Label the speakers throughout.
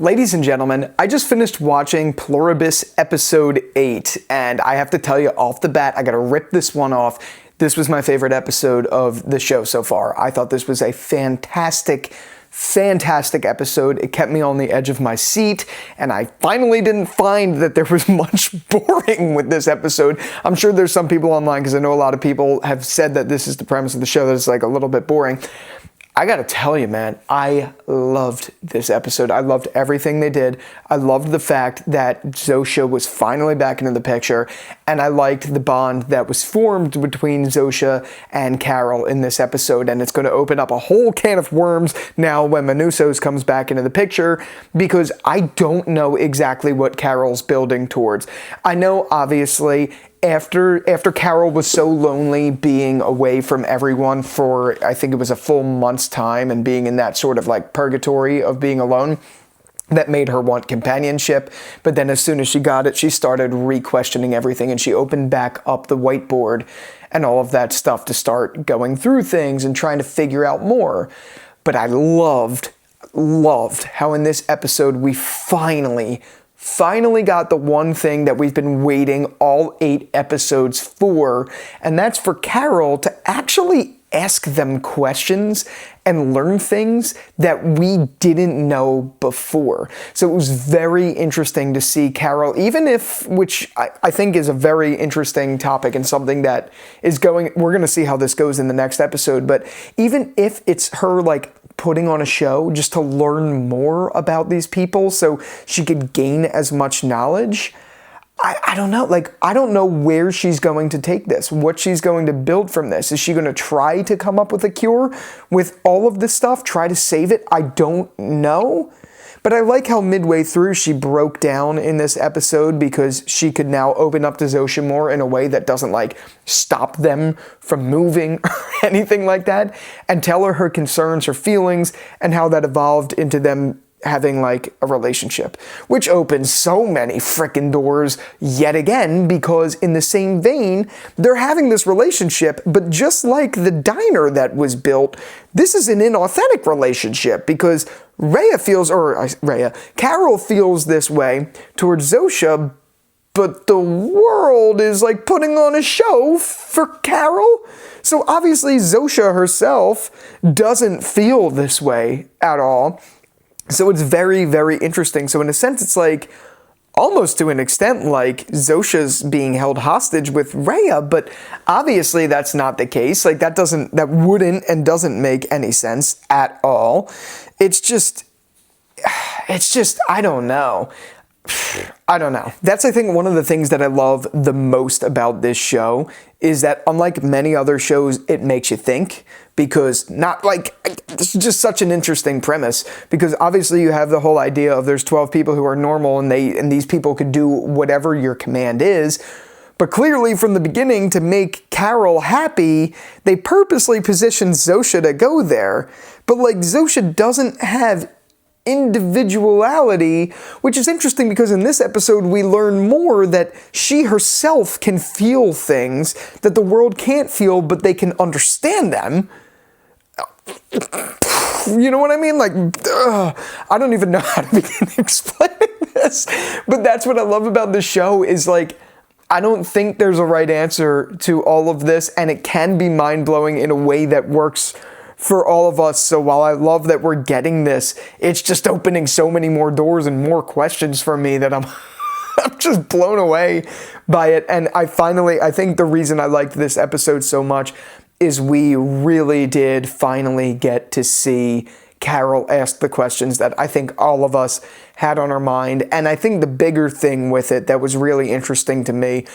Speaker 1: Ladies and gentlemen, I just finished watching Pluribus episode 8, and I have to tell you off the bat, I gotta rip this one off. This was my favorite episode of the show so far. I thought this was a fantastic episode. It kept me on the edge of my seat, and I finally didn't find that there was much boring with this episode. I'm sure there's some people online, because I know a lot of people have said that this is the premise of the show, that it's like a little bit boring. I gotta tell you, man, I loved this episode. I loved everything they did. I loved the fact that Zosa was finally back into the picture, and I liked the bond that was formed between Zosa and Carol in this episode, and it's going to open up a whole can of worms now when Manusos comes back into the picture, because I don't know exactly what Carol's building towards. I know, obviously, after Carol was so lonely being away from everyone for, I think it was a full month's time, and being in that sort of like purgatory of being alone, that made her want companionship. But then as soon as she got it, she started re-questioning everything, and she opened back up the whiteboard and all of that stuff to start going through things and trying to figure out more. But I loved how in this episode we finally got the one thing that we've been waiting all 8 episodes for, and that's for Carol to actually ask them questions and learn things that we didn't know before. So it was very interesting to see Carol, which I think is a very interesting topic and something that we're going to see how this goes in the next episode, but even if it's her like putting on a show just to learn more about these people so she could gain as much knowledge, I don't know. Like, I don't know where she's going to take this, what she's going to build from this. Is she going to try to come up with a cure with all of this stuff, try to save it? I don't know. But I like how midway through she broke down in this episode, because she could now open up to Zosa more in a way that doesn't like stop them from moving or anything like that, and tell her concerns, her feelings, and how that evolved into them having like a relationship, which opens so many frickin' doors yet again, because in the same vein, they're having this relationship, but just like the diner that was built, this is an inauthentic relationship, because Carol feels this way towards Zosa, but the world is like putting on a show for Carol. So obviously Zosa herself doesn't feel this way at all. So it's very, very interesting. So in a sense, it's like, almost to an extent, like Zosa's being held hostage with Rhea, but obviously that's not the case. Like that wouldn't and doesn't make any sense at all. It's just, I don't know. That's, I think, one of the things that I love the most about this show, is that unlike many other shows, it makes you think, because this is just such an interesting premise, because obviously you have the whole idea of there's 12 people who are normal, and these people could do whatever your command is. But clearly from the beginning, to make Carol happy, they purposely positioned Zosa to go there. But like, Zosa doesn't have individuality, which is interesting, because in this episode we learn more that she herself can feel things that the world can't feel, but they can understand them. You know what I mean? Like, I don't even know how to begin explaining this, but that's what I love about the show, is like, I don't think there's a right answer to all of this, and it can be mind-blowing in a way that works for all of us. So while I love that we're getting this, it's just opening so many more doors and more questions for me that I'm just blown away by it. And I think the reason I liked this episode so much is we really did finally get to see Carol ask the questions that I think all of us had on our mind. And I think the bigger thing with it that was really interesting to me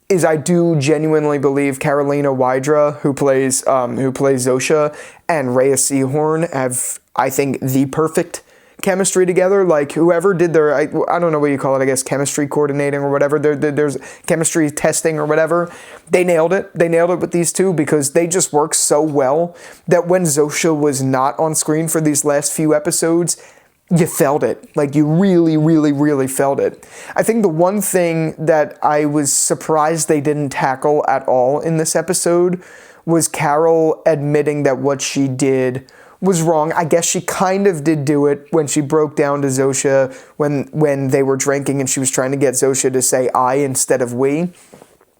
Speaker 1: is I do genuinely believe Carolina Wydra, who plays Zosa, and Rhea Seehorn have, I think, the perfect chemistry together. Like, whoever did their, I don't know what you call it, I guess chemistry coordinating or whatever, there's chemistry testing or whatever, they nailed it with these two, because they just work so well that when Zosa was not on screen for these last few episodes, you felt it. Like, you really, really, really felt it. I think the one thing that I was surprised they didn't tackle at all in this episode was Carol admitting that what she did was wrong. I guess she kind of did do it when she broke down to Zosa when they were drinking and she was trying to get Zosa to say I instead of we.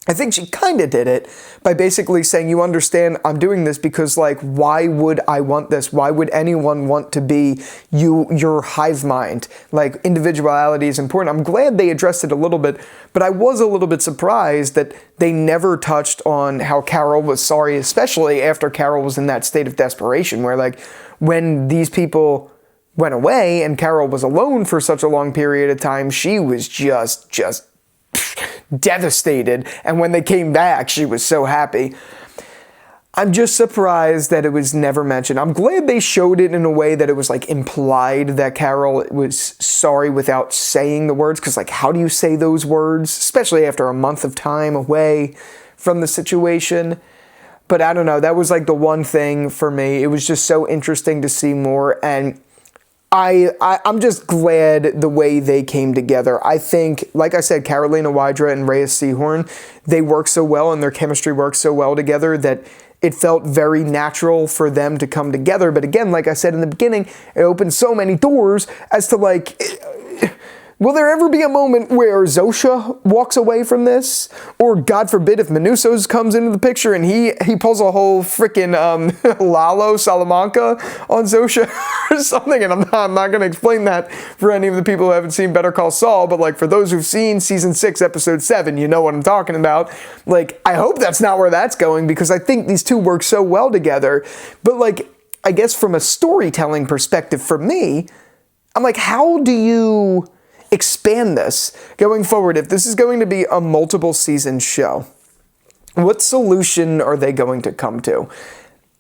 Speaker 1: I think she kind of did it by basically saying, you understand, I'm doing this because, like, why would I want this? Why would anyone want to be your hive mind? Like, individuality is important. I'm glad they addressed it a little bit, but I was a little bit surprised that they never touched on how Carol was sorry, especially after Carol was in that state of desperation where, like, when these people went away and Carol was alone for such a long period of time, she was just devastated, and when they came back, she was so happy. I'm just surprised that it was never mentioned. I'm glad they showed it in a way that it was like implied that Carol was sorry without saying the words, because like, how do you say those words, especially after a month of time away from the situation? But I don't know, that was like the one thing for me. It was just so interesting to see more, and I'm just glad the way they came together. I think, like I said, Carolina Wydra and Reyes Sehorn, they work so well and their chemistry works so well together that it felt very natural for them to come together. But again, like I said in the beginning, it opened so many doors as to like, will there ever be a moment where Zosa walks away from this? Or God forbid if Manussos comes into the picture and he pulls a whole freaking Lalo Salamanca on Zosa or something. And I'm not going to explain that for any of the people who haven't seen Better Call Saul. But like for those who've seen season 6, episode 7, you know what I'm talking about. Like I hope that's not where that's going because I think these two work so well together. But like I guess from a storytelling perspective for me, I'm like, how do you expand this going forward? If this is going to be a multiple season show, what solution are they going to come to?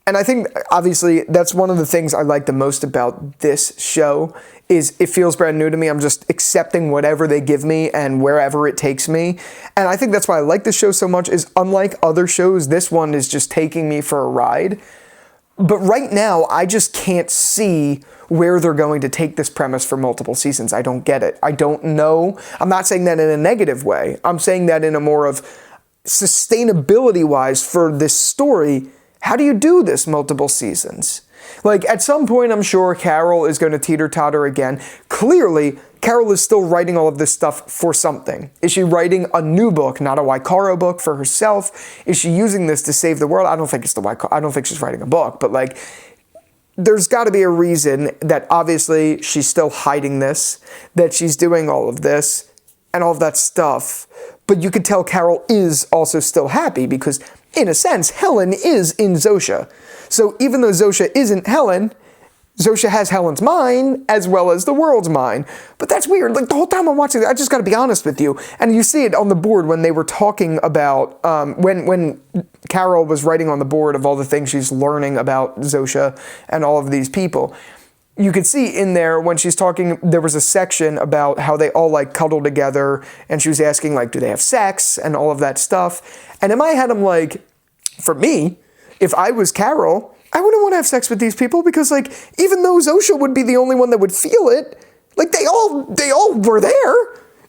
Speaker 1: And I think obviously that's one of the things I like the most about this show is it feels brand new to me. I'm just accepting whatever they give me and wherever it takes me. And I think that's why I like this show so much is unlike other shows, this one is just taking me for a ride. But right now, I just can't see where they're going to take this premise for multiple seasons. I don't get it. I don't know. I'm not saying that in a negative way. I'm saying that in a more of sustainability-wise for this story. How do you do this multiple seasons? Like, at some point, I'm sure Carol is going to teeter-totter again. Clearly, Carol is still writing all of this stuff for something. Is she writing a new book, not a Waikaro book for herself? Is she using this to save the world? I don't think it's I don't think she's writing a book, but like, there's got to be a reason that obviously she's still hiding this, that she's doing all of this, and all of that stuff. But you could tell Carol is also still happy because, in a sense, Helen is in Zosa. So even though Zosa isn't Helen, Zosa has Helen's mind as well as the world's mind. But that's weird. Like the whole time I'm watching, I just got to be honest with you. And you see it on the board when they were talking about, when Carol was writing on the board of all the things she's learning about Zosa and all of these people. You could see in there when she's talking, there was a section about how they all like cuddle together. And she was asking like, do they have sex and all of that stuff. And in my head, I'm like, for me, if I was Carol, I wouldn't want to have sex with these people because, like, even though Zosa would be the only one that would feel it, like, they all were there.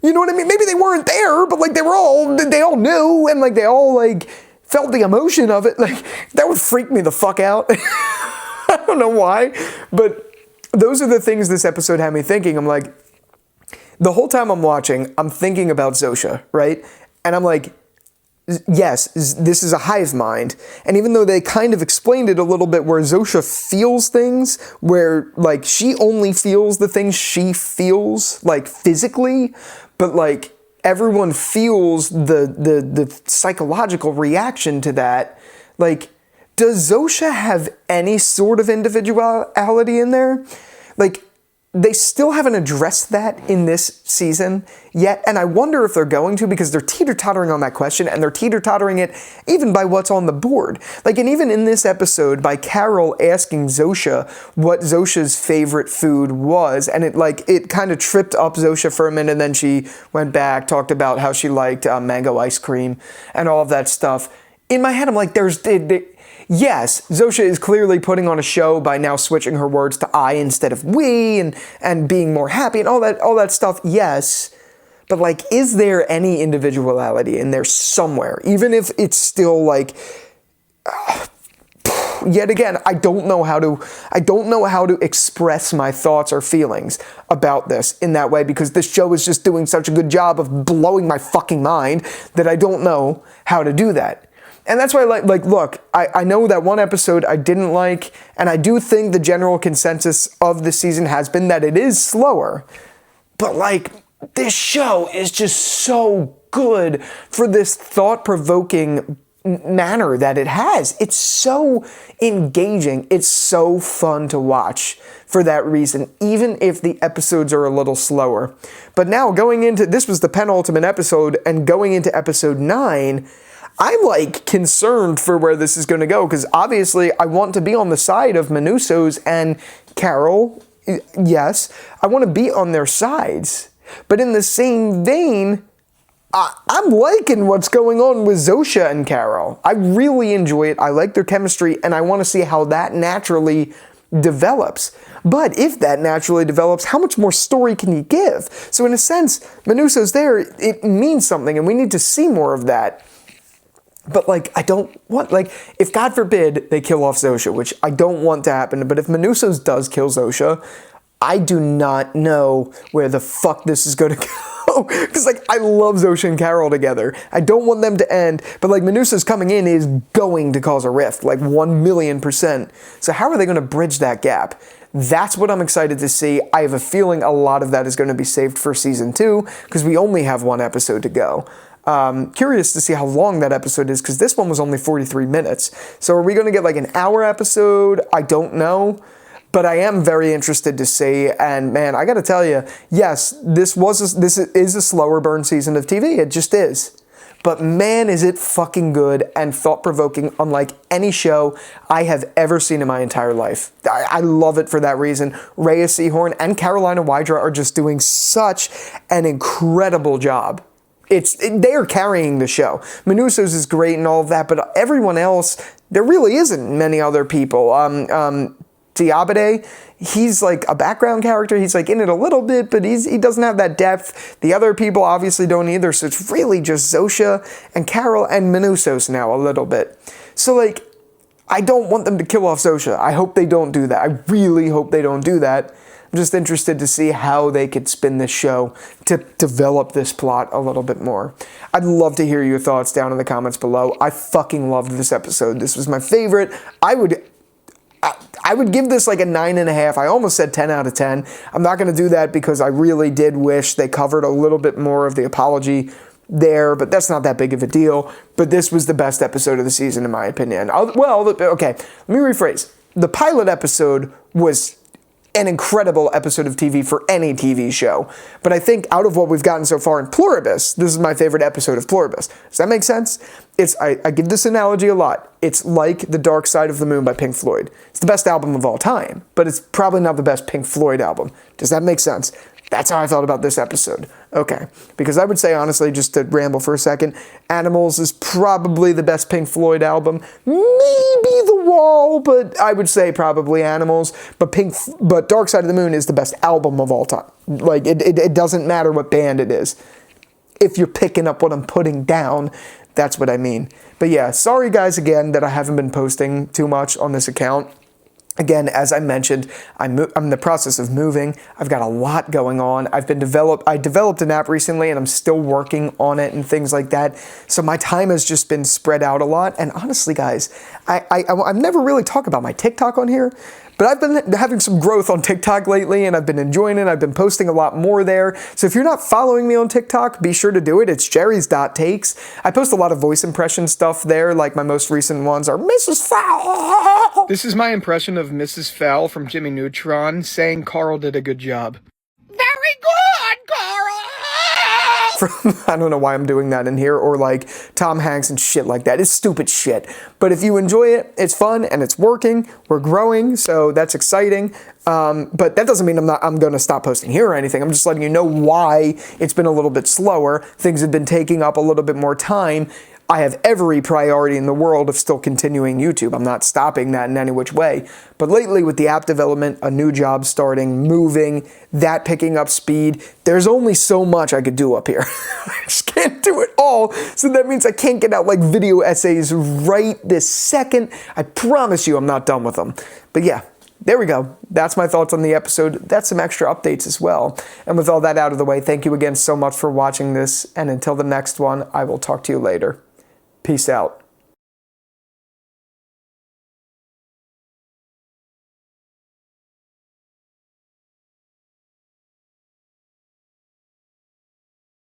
Speaker 1: You know what I mean? Maybe they weren't there, but, like, they all knew, and, like, they all, like, felt the emotion of it. Like, that would freak me the fuck out. I don't know why, but those are the things this episode had me thinking. I'm like, the whole time I'm watching, I'm thinking about Zosa, right? And I'm like, yes, this is a hive mind. And even though they kind of explained it a little bit where Zosa feels things, where like she only feels the things she feels like physically, but like everyone feels the psychological reaction to that. Like, does Zosa have any sort of individuality in there? Like, they still haven't addressed that in this season yet, and I wonder if they're going to because they're teeter-tottering on that question, and they're teeter-tottering it even by what's on the board. Like, and even in this episode, by Carol asking Zosa what Zosa's favorite food was, and it kind of tripped up Zosa for a minute, and then she went back, talked about how she liked mango ice cream and all of that stuff. In my head, I'm like, yes, Zosa is clearly putting on a show by now switching her words to I instead of we and being more happy and all that stuff, yes. But like, is there any individuality in there somewhere? Even if it's still like, yet again, I don't know how to express my thoughts or feelings about this in that way, because this show is just doing such a good job of blowing my fucking mind that I don't know how to do that. And that's why, look, I know that one episode I didn't like, and I do think the general consensus of the season has been that it is slower. But, like, this show is just so good for this thought-provoking manner that it has. It's so engaging. It's so fun to watch for that reason, even if the episodes are a little slower. But now, this was the penultimate episode, and going into episode 9... I'm, like, concerned for where this is going to go, because obviously I want to be on the side of Manusso's and Carol. Yes, I want to be on their sides. But in the same vein, I'm liking what's going on with Zosa and Carol. I really enjoy it. I like their chemistry, and I want to see how that naturally develops. But if that naturally develops, how much more story can you give? So in a sense, Manusso's there, it means something, and we need to see more of that. But, like, I don't want, like, if God forbid they kill off Zosa, which I don't want to happen, but if Manusso's does kill Zosa, I do not know where the fuck this is going to go. Because, like, I love Zosa and Carol together. I don't want them to end, but, like, Manusso's coming in is going to cause a rift, like 1,000,000%. So how are they going to bridge that gap? That's what I'm excited to see. I have a feeling a lot of that is going to be saved for season 2, because we only have one episode to go. Curious to see how long that episode is, because this one was only 43 minutes. So are we going to get like an hour episode? I don't know. But I am very interested to see, and man, I gotta tell you, yes, this is a slower burn season of TV. It just is. But man, is it fucking good and thought-provoking, unlike any show I have ever seen in my entire life. I love it for that reason. Rhea Seehorn and Carolina Wydra are just doing such an incredible job. They are carrying the show. Manusso's is great and all of that, but everyone else, there really isn't many other people. Diabate, he's like a background character. He's like in it a little bit, but he doesn't have that depth. The other people obviously don't either, so it's really just Zosa and Carol and Manusso's now a little bit. So like, I don't want them to kill off Zosa. I hope they don't do that. I really hope they don't do that. I'm just interested to see how they could spin this show to develop this plot a little bit more. I'd love to hear your thoughts down in the comments below. I fucking loved this episode. This was my favorite. I would give this like a 9.5. I almost said 10 out of 10. I'm not going to do that because I really did wish they covered a little bit more of the apology there, but that's not that big of a deal. But this was the best episode of the season, in my opinion. Well, okay, let me rephrase. The pilot episode was an incredible episode of TV for any TV show. But I think out of what we've gotten so far in Pluribus, this is my favorite episode of Pluribus. Does that make sense? I give this analogy a lot. It's like The Dark Side of the Moon by Pink Floyd. It's the best album of all time, but it's probably not the best Pink Floyd album. Does that make sense? That's how I felt about this episode. Okay. Because I would say, honestly, just to ramble for a second, Animals is probably the best Pink Floyd album. Maybe The Wall, but I would say probably Animals. But Dark Side of the Moon is the best album of all time. Like, it doesn't matter what band it is. If you're picking up what I'm putting down, that's what I mean. But yeah, sorry guys again that I haven't been posting too much on this account. Again, as I mentioned, I'm in the process of moving. I've got a lot going on. I developed an app recently, and I'm still working on it and things like that. So my time has just been spread out a lot. And honestly, guys, I've never really talked about my TikTok on here, but I've been having some growth on TikTok lately, and I've been enjoying it. I've been posting a lot more there. So if you're not following me on TikTok, be sure to do it. It's Jerry's.takes. I post a lot of voice impression stuff there, like my most recent ones are Mrs. Fowl. This is my impression of Mrs. Fowl from Jimmy Neutron saying Carl did a good job. Very good, Carl! I don't know why I'm doing that in here, or like Tom Hanks and shit like that. It's stupid shit. But if you enjoy it, it's fun and it's working. We're growing, so that's exciting. But that doesn't mean I'm going to stop posting here or anything. I'm just letting you know why it's been a little bit slower. Things have been taking up a little bit more time. I have every priority in the world of still continuing YouTube. I'm not stopping that in any which way. But lately with the app development, a new job starting, moving, that picking up speed, there's only so much I could do up here. I just can't do it all. So that means I can't get out like video essays right this second. I promise you I'm not done with them. But yeah, there we go. That's my thoughts on the episode. That's some extra updates as well. And with all that out of the way, thank you again so much for watching this. And until the next one, I will talk to you later. Peace out.